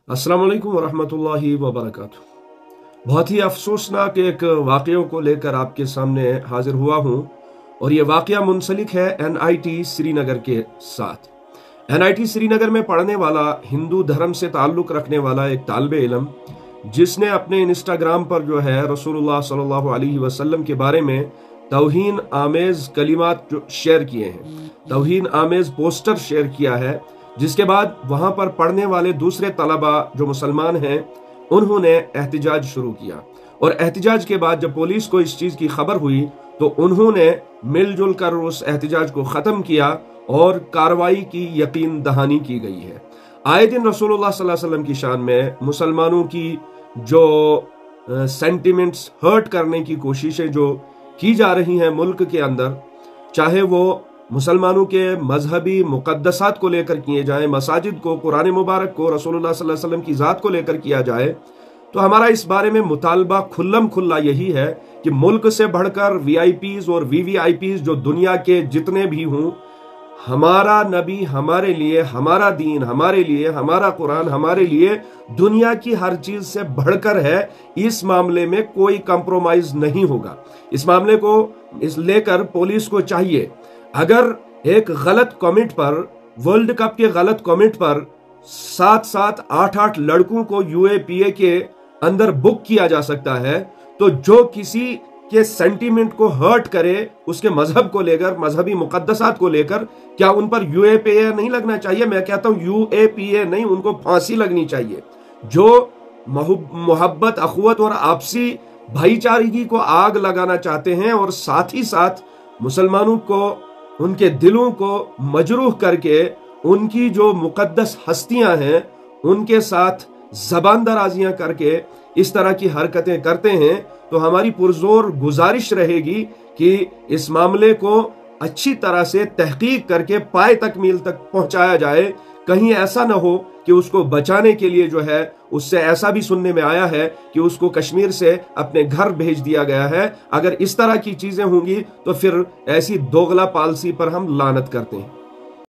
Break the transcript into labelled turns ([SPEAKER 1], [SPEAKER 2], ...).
[SPEAKER 1] अस्सलाम वालेकुम वरहमतुल्लाहि वबरकातुहू। बहुत ही अफसोसनाक एक वाक़े को लेकर आपके सामने हाजिर हुआ हूँ और ये वाक़या मुंसलिक है NIT श्रीनगर के साथ। NIT श्रीनगर में पढ़ने वाला हिंदू धर्म से ताल्लुक़ रखने वाला एक तालिबे इल्म, जिसने अपने इंस्टाग्राम पर जो है रसूलुल्लाह सल्लल्लाहु अलैहि वसल्लम के बारे में तौहीन आमेज कलिमात शेयर किए हैं, तौहीन आमेज पोस्टर शेयर किया है, जिसके बाद वहां पर पढ़ने वाले दूसरे तलबा जो मुसलमान हैं उन्होंने एहतिजाज शुरू किया। और एहतिजाज के बाद जब पुलिस को इस चीज की खबर हुई तो उन्होंने मिलजुल कर उस एहतिजाज को खत्म किया और कार्रवाई की यकीन दहानी की गई है। आए दिन रसूलुल्लाह सल्लल्लाहु अलैहि वसल्लम की शान में मुसलमानों की जो सेंटिमेंट्स हर्ट करने की कोशिशें जो की जा रही हैं मुल्क के अंदर, चाहे वो मुसलमानों के मजहबी मुकद्दसात को लेकर किए जाए, मसाजिद को, कुरान मुबारक को, रसूलुल्लाह सल्लल्लाहु अलैहि वसल्लम की ज़ात को लेकर किया जाए, तो हमारा इस बारे में मुतालबा खुल्लम खुल्ला यही है कि मुल्क से बढ़कर VIPs और VVIPs जो दुनिया के जितने भी हों, हमारा नबी हमारे लिए, हमारा दीन हमारे लिए, हमारा कुरान हमारे लिए दुनिया की हर चीज से बढ़कर है। इस मामले में कोई कंप्रोमाइज नहीं होगा। इस मामले को लेकर पुलिस को चाहिए, अगर एक गलत कमेंट पर, वर्ल्ड कप के गलत कमेंट पर 7-7, 8-8 लड़कों को UAPA के अंदर बुक किया जा सकता है, तो जो किसी के सेंटीमेंट को हर्ट करे, उसके मजहब को लेकर, मजहबी मुकद्दसात को लेकर, क्या उन पर UAPA नहीं लगना चाहिए? मैं कहता हूं UAPA नहीं, उनको फांसी लगनी चाहिए। जो मोहब्बत, अखुवत और आपसी भाईचारगी को आग लगाना चाहते हैं और साथ ही साथ मुसलमानों को, उनके दिलों को मजरूह करके उनकी जो मुकद्दस हस्तियां हैं उनके साथ जबान दराजियां करके इस तरह की हरकतें करते हैं, तो हमारी पुरजोर गुजारिश रहेगी कि इस मामले को अच्छी तरह से तहकीक करके पाए तकमील तक पहुंचाया जाए। कहीं ऐसा ना हो कि उसको बचाने के लिए जो है, उससे ऐसा भी सुनने में आया है कि उसको कश्मीर से अपने घर भेज दिया गया है। अगर इस तरह की चीजें होंगी तो फिर ऐसी दोगला पॉलिसी पर हम लानत करते हैं।